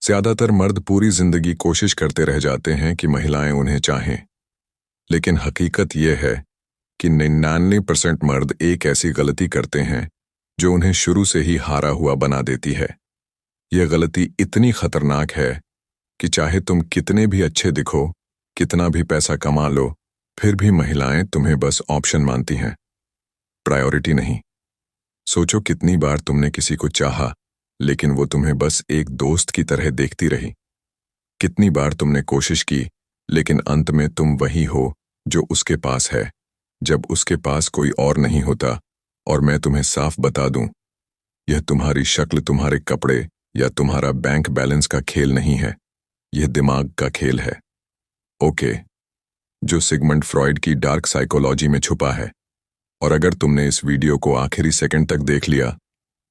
ज्यादातर मर्द पूरी जिंदगी कोशिश करते रह जाते हैं कि महिलाएं उन्हें चाहें, लेकिन हकीकत यह है कि 99% मर्द एक ऐसी गलती करते हैं जो उन्हें शुरू से ही हारा हुआ बना देती है। यह गलती इतनी खतरनाक है कि चाहे तुम कितने भी अच्छे दिखो, कितना भी पैसा कमा लो, फिर भी महिलाएं तुम्हें बस ऑप्शन मानती हैं, प्रायोरिटी नहीं। सोचो कितनी बार तुमने किसी को चाहा लेकिन वो तुम्हें बस एक दोस्त की तरह देखती रही। कितनी बार तुमने कोशिश की लेकिन अंत में तुम वही हो जो उसके पास है, जब उसके पास कोई और नहीं होता। और मैं तुम्हें साफ बता दूं, यह तुम्हारी शक्ल, तुम्हारे कपड़े या तुम्हारा बैंक बैलेंस का खेल नहीं है, यह दिमाग का खेल है। ओके, जो सिगमंड फ्रॉइड की डार्क साइकोलॉजी में छुपा है। और अगर तुमने इस वीडियो को आखिरी सेकंड तक देख लिया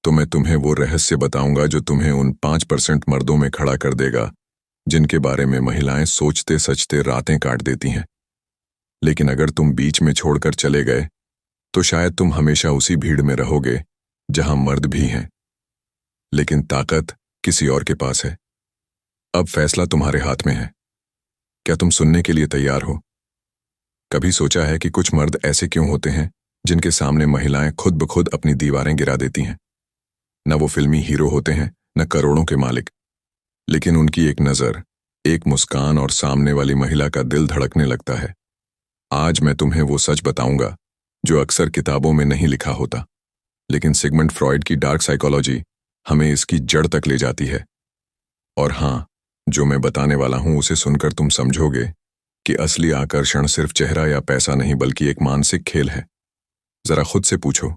तो मैं तुम्हें वो रहस्य बताऊंगा जो तुम्हें उन 5% मर्दों में खड़ा कर देगा जिनके बारे में महिलाएं सोचते सचते रातें काट देती हैं। लेकिन अगर तुम बीच में छोड़कर चले गए तो शायद तुम हमेशा उसी भीड़ में रहोगे जहां मर्द भी हैं, लेकिन ताकत किसी और के पास है। अब फैसला तुम्हारे हाथ में है। क्या तुम सुनने के लिए तैयार हो? कभी सोचा है कि कुछ मर्द ऐसे क्यों होते हैं जिनके सामने महिलाएं खुद ब खुद अपनी दीवारें गिरा देती हैं? न वो फिल्मी हीरो होते हैं, न करोड़ों के मालिक, लेकिन उनकी एक नजर, एक मुस्कान और सामने वाली महिला का दिल धड़कने लगता है। आज मैं तुम्हें वो सच बताऊंगा जो अक्सर किताबों में नहीं लिखा होता, लेकिन सिगमंड फ्रॉइड की डार्क साइकोलॉजी हमें इसकी जड़ तक ले जाती है। और हां, जो मैं बताने वाला हूं उसे सुनकर तुम समझोगे कि असली आकर्षण सिर्फ चेहरा या पैसा नहीं बल्कि एक मानसिक खेल है। जरा खुद से पूछो,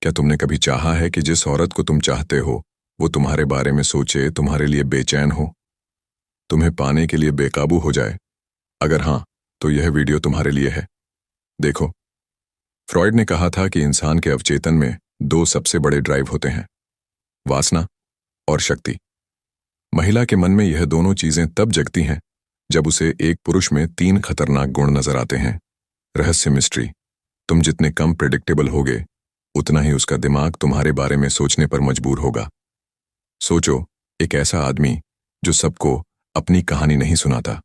क्या तुमने कभी चाहा है कि जिस औरत को तुम चाहते हो वो तुम्हारे बारे में सोचे, तुम्हारे लिए बेचैन हो, तुम्हें पाने के लिए बेकाबू हो जाए? अगर हां, तो यह वीडियो तुम्हारे लिए है। देखो, फ्रॉइड ने कहा था कि इंसान के अवचेतन में दो सबसे बड़े ड्राइव होते हैं, वासना और शक्ति। महिला के मन में यह दोनों चीजें तब जगती हैं जब उसे एक पुरुष में 3 खतरनाक गुण नजर आते हैं। रहस्य, मिस्ट्री। तुम जितने कम प्रेडिक्टेबल होगे उतना ही उसका दिमाग तुम्हारे बारे में सोचने पर मजबूर होगा। सोचो, एक ऐसा आदमी जो सबको अपनी कहानी नहीं सुनाता,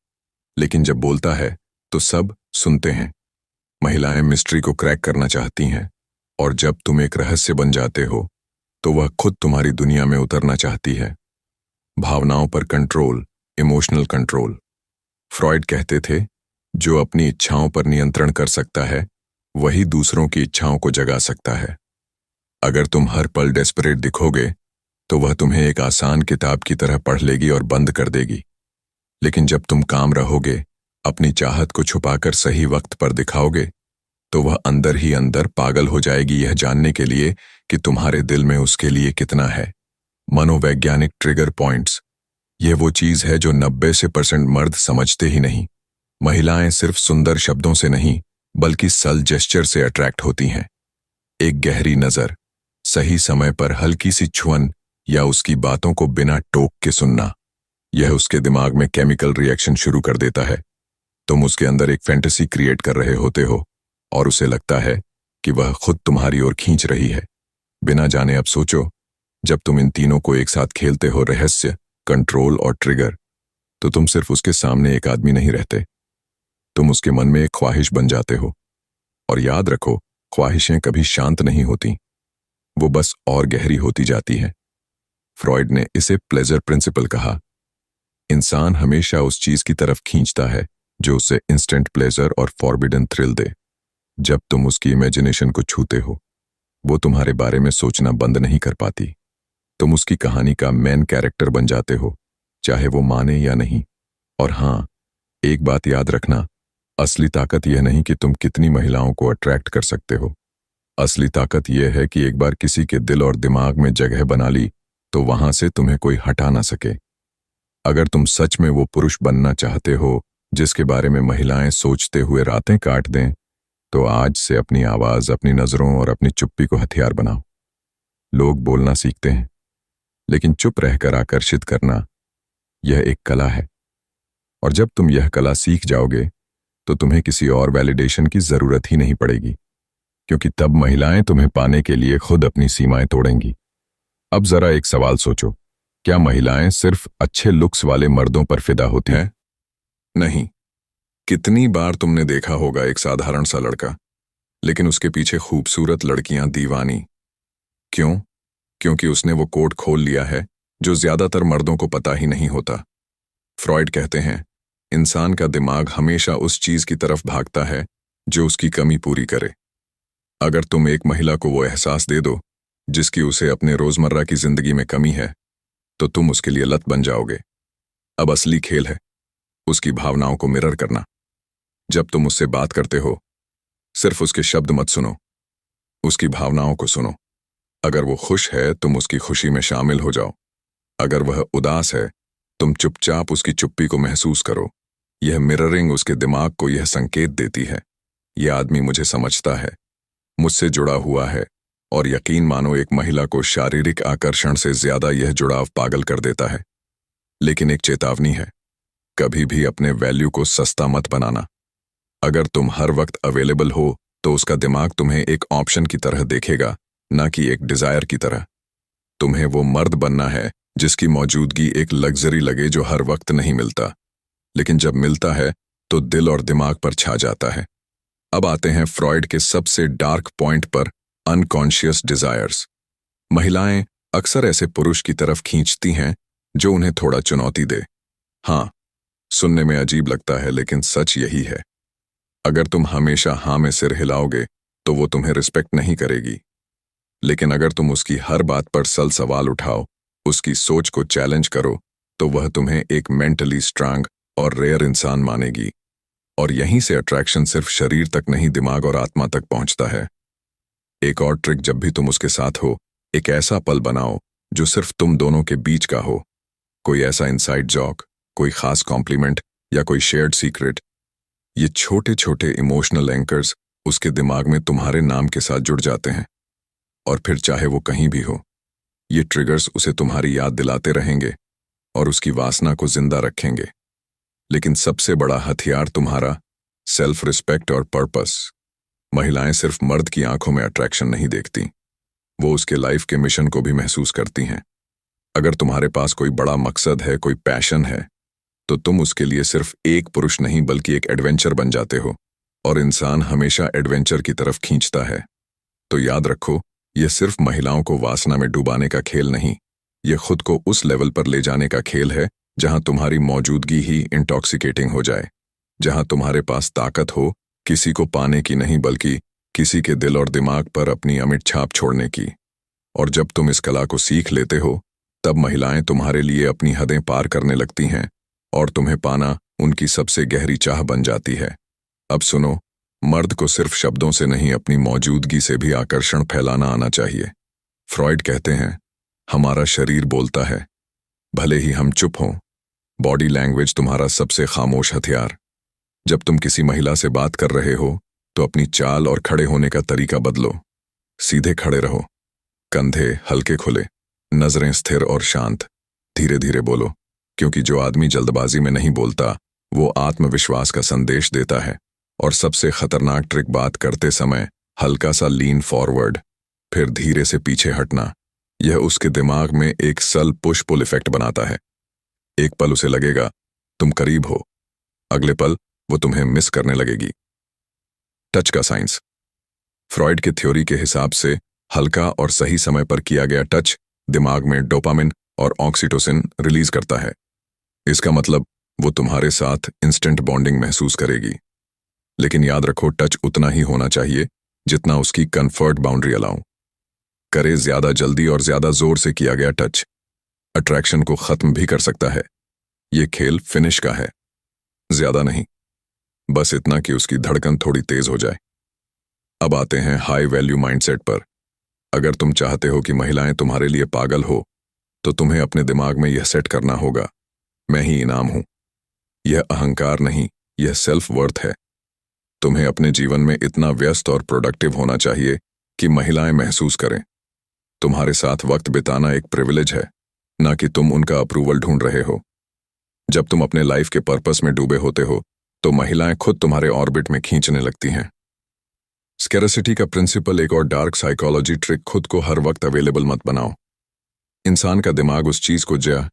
लेकिन जब बोलता है तो सब सुनते हैं। महिलाएं मिस्ट्री को क्रैक करना चाहती हैं, और जब तुम एक रहस्य बन जाते हो तो वह खुद तुम्हारी दुनिया में उतरना चाहती है। भावनाओं पर कंट्रोल, इमोशनल कंट्रोल। फ्रॉइड कहते थे, जो अपनी इच्छाओं पर नियंत्रण कर सकता है वही दूसरों की इच्छाओं को जगा सकता है। अगर तुम हर पल डेस्परेट दिखोगे तो वह तुम्हें एक आसान किताब की तरह पढ़ लेगी और बंद कर देगी। लेकिन जब तुम काम रहोगे, अपनी चाहत को छुपाकर सही वक्त पर दिखाओगे, तो वह अंदर ही अंदर पागल हो जाएगी यह जानने के लिए कि तुम्हारे दिल में उसके लिए कितना है। मनोवैज्ञानिक ट्रिगर पॉइंट्स। यह वो चीज है जो 90% मर्द समझते ही नहीं। महिलाएं सिर्फ सुंदर शब्दों से नहीं बल्कि सल जेस्चर से अट्रैक्ट होती हैं। एक गहरी नजर, सही समय पर हल्की सी छुअन या उसकी बातों को बिना टोक के सुनना, यह उसके दिमाग में केमिकल रिएक्शन शुरू कर देता है। तुम उसके अंदर एक फैंटेसी क्रिएट कर रहे होते हो और उसे लगता है कि वह खुद तुम्हारी ओर खींच रही है, बिना जाने। अब सोचो, जब तुम इन तीनों को एक साथ खेलते हो, रहस्य, कंट्रोल और ट्रिगर, तो तुम सिर्फ उसके सामने एक आदमी नहीं रहते, तुम उसके मन में एक ख्वाहिश बन जाते हो। और याद रखो, ख्वाहिशें कभी शांत नहीं होती, वो बस और गहरी होती जाती हैं। फ्रॉइड ने इसे प्लेजर प्रिंसिपल कहा। इंसान हमेशा उस चीज की तरफ खींचता है जो उसे इंस्टेंट प्लेजर और फॉरबिडन थ्रिल दे। जब तुम उसकी इमेजिनेशन को छूते हो, वो तुम्हारे बारे में सोचना बंद नहीं कर पाती। तुम उसकी कहानी का मेन कैरेक्टर बन जाते हो, चाहे वो माने या नहीं। और हां, एक बात याद रखना, असली ताकत यह नहीं कि तुम कितनी महिलाओं को अट्रैक्ट कर सकते हो। असली ताकत यह है कि एक बार किसी के दिल और दिमाग में जगह बना ली तो वहां से तुम्हें कोई हटा ना सके। अगर तुम सच में वो पुरुष बनना चाहते हो जिसके बारे में महिलाएं सोचते हुए रातें काट दें, तो आज से अपनी आवाज, अपनी नजरों और अपनी चुप्पी को हथियार बनाओ। लोग बोलना सीखते हैं, लेकिन चुप रहकर आकर्षित करना, यह एक कला है। और जब तुम यह कला सीख जाओगे तो तुम्हें किसी और वैलिडेशन की जरूरत ही नहीं पड़ेगी, क्योंकि तब महिलाएं तुम्हें पाने के लिए खुद अपनी सीमाएं तोड़ेंगी। अब जरा एक सवाल सोचो, क्या महिलाएं सिर्फ अच्छे लुक्स वाले मर्दों पर फिदा होती हैं? नहीं। कितनी बार तुमने देखा होगा एक साधारण सा लड़का, लेकिन उसके पीछे खूबसूरत लड़कियां दीवानी। क्यों? क्योंकि उसने वो कोड खोल लिया है जो ज्यादातर मर्दों को पता ही नहीं होता। फ्रॉइड कहते हैं, इंसान का दिमाग हमेशा उस चीज की तरफ भागता है जो उसकी कमी पूरी करे। अगर तुम एक महिला को वो एहसास दे दो जिसकी उसे अपने रोजमर्रा की जिंदगी में कमी है, तो तुम उसके लिए लत बन जाओगे। अब असली खेल है उसकी भावनाओं को मिरर करना। जब तुम उससे बात करते हो, सिर्फ उसके शब्द मत सुनो, उसकी भावनाओं को सुनो। अगर वो खुश है, तुम उसकी खुशी में शामिल हो जाओ। अगर वह उदास है, तुम चुपचाप उसकी चुप्पी को महसूस करो। यह मिररिंग उसके दिमाग को यह संकेत देती है, यह आदमी मुझे समझता है, मुझसे जुड़ा हुआ है। और यकीन मानो, एक महिला को शारीरिक आकर्षण से ज्यादा यह जुड़ाव पागल कर देता है। लेकिन एक चेतावनी है, कभी भी अपने वैल्यू को सस्ता मत बनाना। अगर तुम हर वक्त अवेलेबल हो, तो उसका दिमाग तुम्हें एक ऑप्शन की तरह देखेगा, ना कि एक डिजायर की तरह। तुम्हें वो मर्द बनना है जिसकी मौजूदगी एक लग्जरी लगे जो हर वक्त नहीं मिलता, लेकिन जब मिलता है तो दिल और दिमाग पर छा जाता है। अब आते हैं फ्रॉइड के सबसे डार्क पॉइंट पर, अनकॉन्शियस डिजायर्स। महिलाएं अक्सर ऐसे पुरुष की तरफ खींचती हैं जो उन्हें थोड़ा चुनौती दे। हाँ, सुनने में अजीब लगता है, लेकिन सच यही है। अगर तुम हमेशा हाँ में सिर हिलाओगे तो वो तुम्हें रिस्पेक्ट नहीं करेगी। लेकिन अगर तुम उसकी हर बात पर सल सवाल उठाओ, उसकी सोच को चैलेंज करो, तो वह तुम्हें एक मेंटली स्ट्रांग और रेयर इंसान मानेगी। और यहीं से अट्रैक्शन सिर्फ शरीर तक नहीं, दिमाग और आत्मा तक पहुंचता है। एक और ट्रिक, जब भी तुम उसके साथ हो, एक ऐसा पल बनाओ जो सिर्फ तुम दोनों के बीच का हो। कोई ऐसा इनसाइड जॉक, कोई खास कॉम्प्लीमेंट या कोई शेयर्ड सीक्रेट। ये छोटे छोटे इमोशनल एंकर्स उसके दिमाग में तुम्हारे नाम के साथ जुड़ जाते हैं। और फिर चाहे वो कहीं भी हो, ये ट्रिगर्स उसे तुम्हारी याद दिलाते रहेंगे और उसकी वासना को जिंदा रखेंगे। लेकिन सबसे बड़ा हथियार तुम्हारा सेल्फ रिस्पेक्ट और पर्पस। महिलाएं सिर्फ मर्द की आंखों में अट्रैक्शन नहीं देखती, वो उसके लाइफ के मिशन को भी महसूस करती हैं। अगर तुम्हारे पास कोई बड़ा मकसद है, कोई पैशन है, तो तुम उसके लिए सिर्फ एक पुरुष नहीं बल्कि एक एडवेंचर बन जाते हो। और इंसान हमेशा एडवेंचर की तरफ खींचता है। तो याद रखो, यह सिर्फ महिलाओं को वासना में डुबाने का खेल नहीं, यह खुद को उस लेवल पर ले जाने का खेल है जहां तुम्हारी मौजूदगी ही इंटॉक्सिकेटिंग हो जाए, जहां तुम्हारे पास ताकत हो किसी को पाने की नहीं, बल्कि किसी के दिल और दिमाग पर अपनी अमिट छाप छोड़ने की। और जब तुम इस कला को सीख लेते हो, तब महिलाएं तुम्हारे लिए अपनी हदें पार करने लगती हैं और तुम्हें पाना उनकी सबसे गहरी चाह बन जाती है। अब सुनो, मर्द को सिर्फ शब्दों से नहीं, अपनी मौजूदगी से भी आकर्षण फैलाना आना चाहिए। फ्रॉइड कहते हैं, हमारा शरीर बोलता है, भले ही हम चुप हों। बॉडी लैंग्वेज तुम्हारा सबसे खामोश हथियार। जब तुम किसी महिला से बात कर रहे हो, तो अपनी चाल और खड़े होने का तरीका बदलो। सीधे खड़े रहो, कंधे हल्के खुले, नजरें स्थिर और शांत। धीरे धीरे बोलो, क्योंकि जो आदमी जल्दबाजी में नहीं बोलता, वो आत्मविश्वास का संदेश देता है। और सबसे खतरनाक ट्रिक, बात करते समय हल्का सा लीन फॉरवर्ड, फिर धीरे से पीछे हटना। यह उसके दिमाग में एक सल पुश पुल इफेक्ट बनाता है। एक पल उसे लगेगा तुम करीब हो, अगले पल वो तुम्हें मिस करने लगेगी। टच का साइंस। फ्रॉइड की थ्योरी के हिसाब से हल्का और सही समय पर किया गया टच दिमाग में डोपामिन और ऑक्सीटोसिन रिलीज करता है। इसका मतलब वो तुम्हारे साथ इंस्टेंट बॉन्डिंग महसूस करेगी। लेकिन याद रखो, टच उतना ही होना चाहिए जितना उसकी कंफर्ट बाउंड्री अलाउ करे। ज्यादा जल्दी और ज्यादा जोर से किया गया टच अट्रैक्शन को खत्म भी कर सकता है। ये खेल फिनिश का है, ज्यादा नहीं, बस इतना कि उसकी धड़कन थोड़ी तेज हो जाए। अब आते हैं हाई वैल्यू माइंडसेट पर। अगर तुम चाहते हो कि महिलाएं तुम्हारे लिए पागल हो, तो तुम्हें अपने दिमाग में यह सेट करना होगा, मैं ही इनाम हूं। यह अहंकार नहीं, यह सेल्फ वर्थ है। तुम्हें अपने जीवन में इतना व्यस्त और प्रोडक्टिव होना चाहिए कि महिलाएं महसूस करें तुम्हारे साथ वक्त बिताना एक प्रिविलेज है, ना कि तुम उनका अप्रूवल ढूंढ रहे हो। जब तुम अपने लाइफ के पर्पस में डूबे होते हो, तो महिलाएं खुद तुम्हारे ऑर्बिट में खींचने लगती हैं। स्कैरसिटी का प्रिंसिपल, एक और डार्क साइकोलॉजी ट्रिक, खुद को हर वक्त अवेलेबल मत बनाओ। इंसान का दिमाग उस चीज को